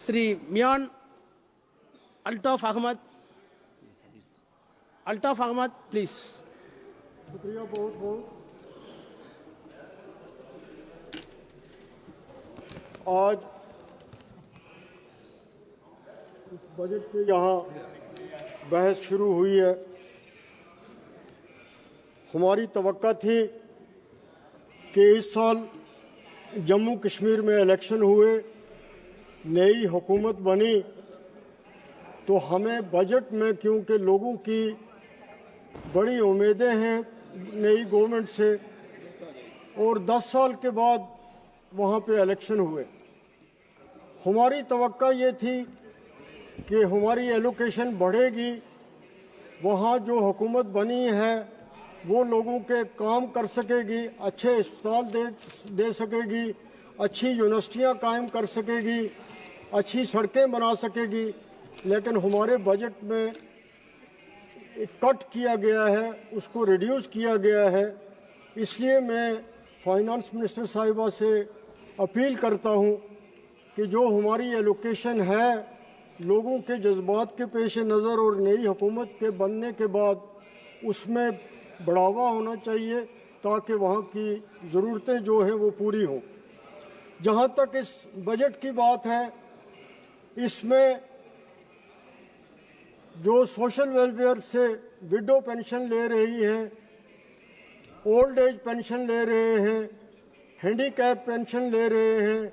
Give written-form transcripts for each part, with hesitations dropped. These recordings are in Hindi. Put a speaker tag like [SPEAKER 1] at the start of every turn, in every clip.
[SPEAKER 1] Sri Mian Altaf Ahmad. Altaf Ahmad, please.
[SPEAKER 2] शुक्रिया बहुत बहुत। आज इस बजट पे यहाँ बहस शुरू हुई है। हमारी तवक्का थी कि इस साल जम्मू कश्मीर में इलेक्शन हुए, नई हुकूमत बनी, तो हमें बजट में, क्योंकि लोगों की बड़ी उम्मीदें हैं नई गवर्नमेंट से, और 10 साल के बाद वहाँ पे इलेक्शन हुए, हमारी तवक्का ये थी कि हमारी एलोकेशन बढ़ेगी, वहाँ जो हुकूमत बनी है वो लोगों के काम कर सकेगी, अच्छे अस्पताल दे सकेगी, अच्छी यूनिवर्सिटियाँ कायम कर सकेगी, अच्छी सड़कें बना सकेगी। लेकिन हमारे बजट में कट किया गया है, उसको रिड्यूस किया गया है। इसलिए मैं फाइनेंस मिनिस्टर साहिबा से अपील करता हूँ कि जो हमारी एलोकेशन है, लोगों के जज्बात के पेश नज़र और नई हुकूमत के बनने के बाद उसमें बढ़ावा होना चाहिए, ताकि वहाँ की ज़रूरतें जो हैं वो पूरी हों। जहाँ तक इस बजट की बात है, इसमें जो सोशल वेलफेयर से विडो पेंशन ले रही हैं, ओल्ड एज पेंशन ले रहे हैं, हैंडीकैप पेंशन ले रहे हैं,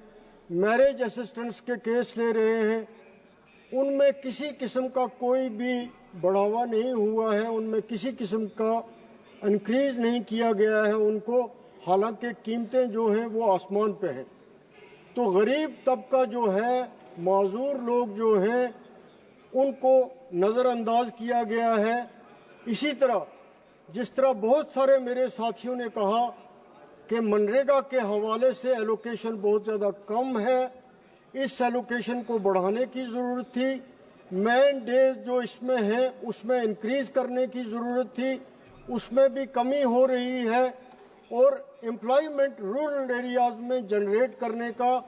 [SPEAKER 2] मैरिज असिस्टेंट्स के केस ले रहे हैं, उनमें किसी किस्म का कोई भी बढ़ावा नहीं हुआ है, उनमें किसी किस्म का इंक्रीज नहीं किया गया है उनको, हालांकि कीमतें जो हैं वो आसमान पे हैं। तो गरीब तबका जो है, माजूर लोग जो हैं, उनको नज़रअंदाज किया गया है। इसी तरह जिस तरह बहुत सारे मेरे साथियों ने कहा कि मनरेगा के हवाले से एलोकेशन बहुत ज़्यादा कम है, इस एलोकेशन को बढ़ाने की ज़रूरत थी। मैन डेज जो इसमें हैं उसमें इंक्रीज करने की ज़रूरत थी, उसमें भी कमी हो रही है। और एम्प्लॉयमेंट रूरल एरियाज़ में जनरेट करने का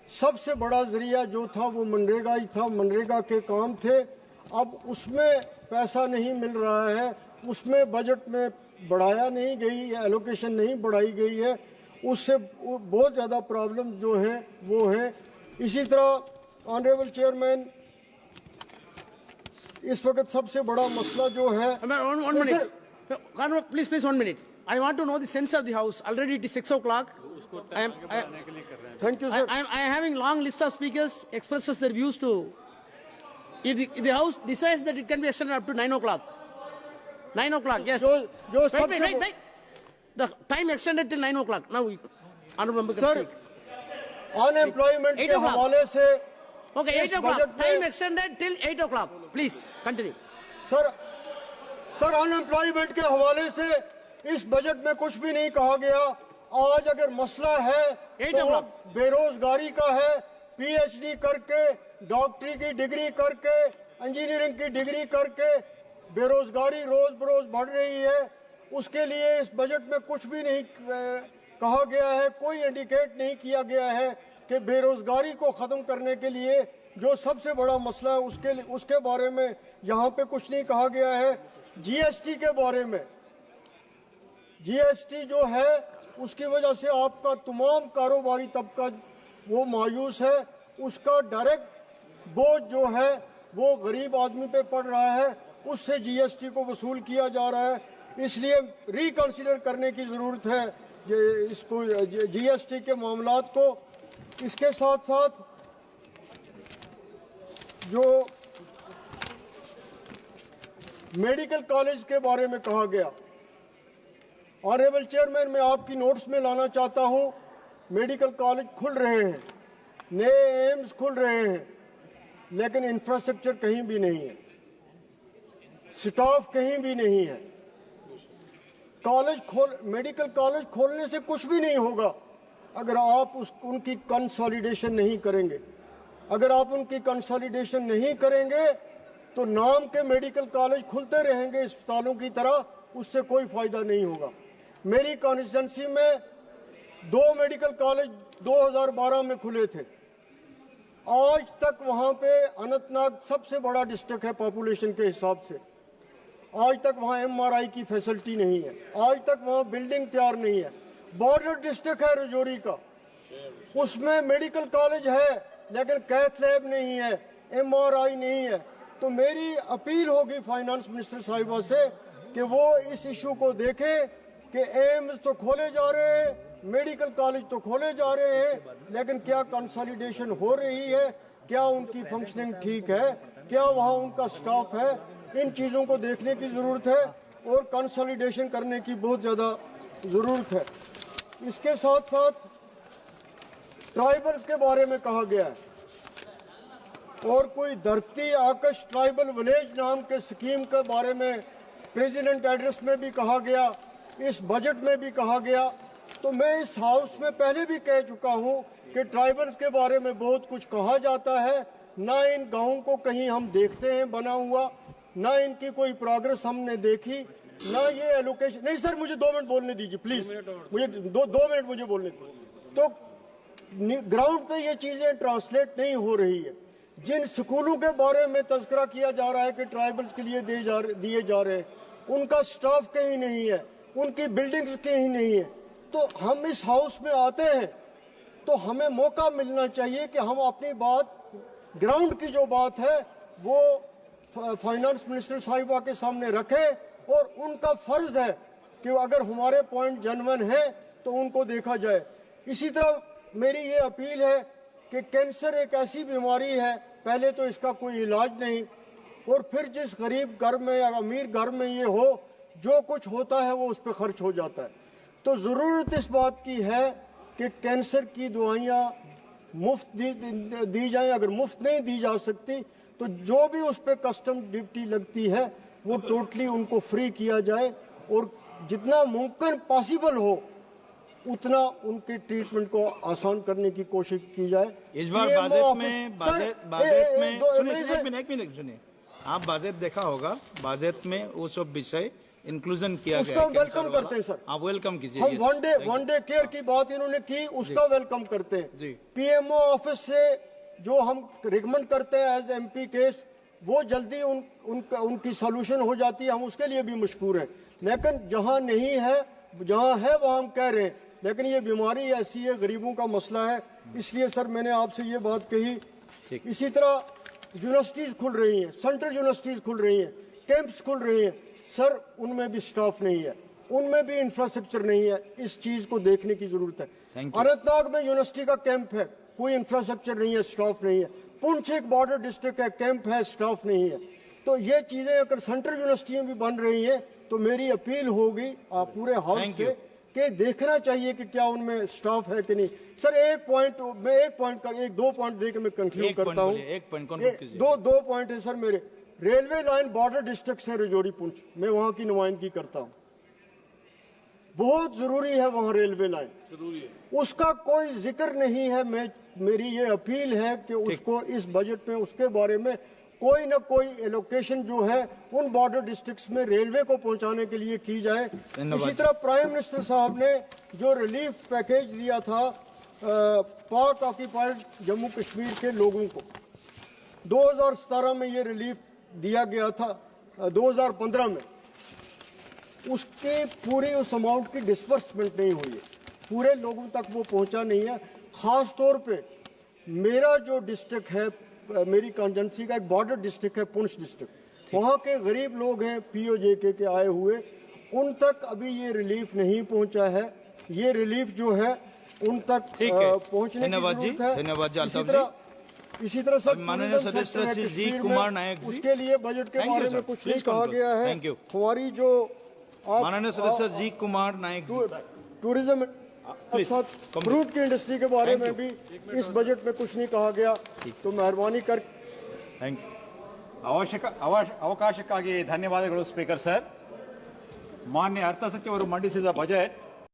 [SPEAKER 2] सबसे बड़ा ज़रिया जो था वो मनरेगा ही था, मनरेगा के काम थे। अब उसमें पैसा नहीं मिल रहा है, उसमें बजट में बढ़ाया नहीं गई, एलोकेशन नहीं बढ़ाई गई है, उससे बहुत ज़्यादा प्रॉब्लम जो हैं वो हैं। इसी तरह ऑनरेबल चेयरमैन, इस वक्त सबसे बड़ा मसला जो है,
[SPEAKER 1] Please, 1 minute. I want to know the sense of the House. Already it is 6 o'clock.
[SPEAKER 2] Thank you, sir.
[SPEAKER 1] I am having long list of speakers expresses their views to. If the House decides that it can be extended up to 9 o'clock. 9 o'clock, yes. Wait. The time extended till 9 o'clock. Now, honorable member can speak.
[SPEAKER 2] Unemployment के हवाले से
[SPEAKER 1] Okay, 8 o'clock. Time extended till 8 o'clock. Please, continue.
[SPEAKER 2] Sir unemployment के हवाले से इस बजट में कुछ भी नहीं कहा गया। आज अगर मसला है तो बेरोजगारी का है, पीएचडी करके, डॉक्टरी की डिग्री करके, इंजीनियरिंग की डिग्री करके बेरोजगारी रोज बरोज बढ़ रही है। उसके लिए इस बजट में कुछ भी नहीं कहा गया है, कोई इंडिकेट नहीं किया गया है कि बेरोजगारी को ख़त्म करने के लिए जो सबसे बड़ा मसला है उसके बारे में यहाँ पे कुछ नहीं कहा गया है। जीएसटी के बारे में, जीएसटी जो है उसकी वजह से आपका तमाम कारोबारी तबका वो मायूस है, उसका डायरेक्ट बोझ जो है वो गरीब आदमी पे पड़ रहा है, उससे जीएसटी को वसूल किया जा रहा है। इसलिए रिकंसिडर करने की ज़रूरत है इसको, जीएसटी के मामलात को। इसके साथ साथ जो मेडिकल कॉलेज के बारे में कहा गया, ऑनरेबल चेयरमैन, मैं आपकी नोट्स में लाना चाहता हूं, मेडिकल कॉलेज खुल रहे हैं, नए एम्स खुल रहे हैं, लेकिन इंफ्रास्ट्रक्चर कहीं भी नहीं है, स्टाफ कहीं भी नहीं है। मेडिकल कॉलेज खोलने से कुछ भी नहीं होगा अगर आप उनकी कंसोलिडेशन नहीं करेंगे। अगर आप उनकी कंसोलिडेशन नहीं करेंगे तो नाम के मेडिकल कॉलेज खुलते रहेंगे अस्पतालों की तरह, उससे कोई फायदा नहीं होगा। मेरी कॉन्स्टिट्यूंसी में 2 मेडिकल कॉलेज 2012 में खुले थे, आज तक वहां पे अनंतनाग सबसे बड़ा डिस्ट्रिक्ट है पॉपुलेशन के हिसाब से, आज तक वहां एमआरआई की फैसिलिटी नहीं है, आज तक वहां बिल्डिंग तैयार नहीं है। बॉर्डर डिस्ट्रिक्ट है राजौरी का, उसमें मेडिकल कॉलेज है लेकिन कैथ लैब नहीं है, एमआरआई नहीं है। तो मेरी अपील होगी फाइनेंस मिनिस्टर साहिबा से कि वो इस इशू को देखें कि एम्स तो खोले जा रहे हैं, मेडिकल कॉलेज तो खोले जा रहे हैं, लेकिन क्या कंसोलिडेशन हो रही है, क्या उनकी फंक्शनिंग ठीक है, क्या वहाँ उनका स्टाफ है, इन चीज़ों को देखने की ज़रूरत है और कंसोलिडेशन करने की बहुत ज़्यादा ज़रूरत है। इसके साथ साथ ट्राइबल्स के बारे में कहा गया है और कोई धरती आकाश ट्राइबल विलेज नाम के स्कीम के बारे में प्रेसिडेंट एड्रेस में भी कहा गया, इस बजट में भी कहा गया। तो मैं इस हाउस में पहले भी कह चुका हूं कि ट्राइबल्स के बारे में बहुत कुछ कहा जाता है, ना इन गांवों को कहीं हम देखते हैं बना हुआ, ना इनकी कोई प्रोग्रेस हमने देखी, ना ये एलोकेशन। नहीं सर, मुझे 2 मिनट बोलने दीजिए प्लीज, मुझे दो मिनट मुझे बोलने दीजिए। तो ग्राउंड पे ये चीजें ट्रांसलेट नहीं हो रही है। जिन स्कूलों के बारे में तस्करा किया जा रहा है कि ट्राइबल्स के लिए दिए जा रहे हैं, उनका स्टाफ कहीं नहीं है, उनकी बिल्डिंग्स कहीं नहीं है। तो हम इस हाउस में आते हैं तो हमें मौका मिलना चाहिए कि हम अपनी बात, ग्राउंड की जो बात है वो फाइनेंस मिनिस्टर साहिबा के सामने रखें और उनका फर्ज है कि अगर हमारे पॉइंट जेन्युइन है तो उनको देखा जाए। इसी तरह मेरी ये अपील है कि कैंसर एक ऐसी बीमारी है, पहले तो इसका कोई इलाज नहीं, और फिर जिस गरीब घर में या अमीर घर में ये हो, जो कुछ होता है वो उस पर खर्च हो जाता है। तो ज़रूरत इस बात की है कि कैंसर की दवाइयाँ मुफ्त दी जाएं। अगर मुफ्त नहीं दी जा सकती तो जो भी उस पर कस्टम ड्यूटी लगती है वो टोटली उनको फ्री किया जाए और जितना मुमकिन पॉसिबल हो उतना उनके ट्रीटमेंट को आसान करने की कोशिश की जाए।
[SPEAKER 3] इस बार एक मिनट सुनिए, आप बाजेट देखा होगा, बाजेट में वो सब विषय इंक्लूजन किया गया,
[SPEAKER 2] उसका वेलकम करते हैं सर,
[SPEAKER 3] आप वेलकम कीजिए।
[SPEAKER 2] हम वन डे केयर की बात इन्होंने की, उसका वेलकम करते हैं। पीएमओ ऑफिस से जो हम रिकमेंड करते हैं एज एमपी केस, वो जल्दी उनकी सोल्यूशन हो जाती है, हम उसके लिए भी मशकूर हैं। लेकिन जहां नहीं है, जहां है वहां हम कह रहे हैं, लेकिन ये बीमारी ऐसी है, गरीबों का मसला है, इसलिए सर मैंने आपसे ये बात कही। इसी तरह यूनिवर्सिटीज खुल रही हैं, सेंट्रल यूनिवर्सिटीज खुल रही हैं, कैंप्स खुल रही हैं, सर उनमें भी स्टाफ नहीं है, उनमें भी इंफ्रास्ट्रक्चर नहीं है। इस चीज को देखने की जरूरत है। अनंतनाग में यूनिवर्सिटी का कैंप है, कोई इंफ्रास्ट्रक्चर नहीं है, स्टाफ नहीं है। पुंछ एक बॉर्डर डिस्ट्रिक्ट है, कैंप है, स्टाफ नहीं है। तो ये चीजें अगर सेंट्रल यूनिवर्सिटियां भी बन रही हैं तो मेरी अपील होगी आप पूरे हाउस से कि देखना चाहिए कि क्या उनमें स्टाफ है कि नहीं। सर एक पॉइंट दो पॉइंट देकर मैं कंक्लूड करता हूँ। दो पॉइंट है सर मेरे। रेलवे लाइन बॉर्डर डिस्ट्रिक्ट से राजौरी पुंछ, मैं वहां की नुमाइंदगी करता हूं, बहुत जरूरी है वहां रेलवे लाइन, जरूरी है, उसका कोई जिक्र नहीं है। मेरी ये अपील है कि उसको इस बजट में उसके बारे में कोई ना कोई एलोकेशन जो है उन बॉर्डर डिस्ट्रिक्ट्स में रेलवे को पहुंचाने के लिए की जाए। इसी तरह प्राइम मिनिस्टर साहब ने जो रिलीफ पैकेज दिया था पाक ऑक्यूपाइड जम्मू कश्मीर के लोगों को, 2017 में ये रिलीफ दिया गया था, 2015 में उसके पूरे उस अमाउंट की डिस्बर्समेंट नहीं हुई है, पूरे लोगों तक वो पहुंचा नहीं है। खास तौर पे मेरा जो डिस्ट्रिक्ट है, मेरी कॉन्स्टिट्यूंसी का एक बॉर्डर डिस्ट्रिक्ट है पुंछ डिस्ट्रिक्ट, वहाँ के गरीब लोग हैं पीओजेके के आए हुए, उन तक अभी ये रिलीफ नहीं पहुंचा है। ये रिलीफ जो है उन तक पहुंचने की जरूरत है।
[SPEAKER 3] धन्यवाद।
[SPEAKER 2] इसी तरह सब
[SPEAKER 3] माननीय सदस्य श्री जी कुमार नायक जी,
[SPEAKER 2] उसके लिए बजट के बारे में कुछ नहीं कहा गया है। हमारी जो
[SPEAKER 3] माननीय सदस्य जी कुमार नायक जी,
[SPEAKER 2] टूरिज्म फ्रूट की इंडस्ट्री के बारे में भी इस बजट में कुछ नहीं कहा गया, तो मेहरबानी कर।
[SPEAKER 3] Thank you.
[SPEAKER 4] ಅವಕಾಶಕ್ಕಾಗಿ ಧನ್ಯವಾದಗಳು ಸ್ಪೀಕರ್ ಸರ್. ಮಾನ್ಯ ಅರ್ಥ ಸಚಿವರು ಮಂಡಿಸಿದ ಬಜೆಟ್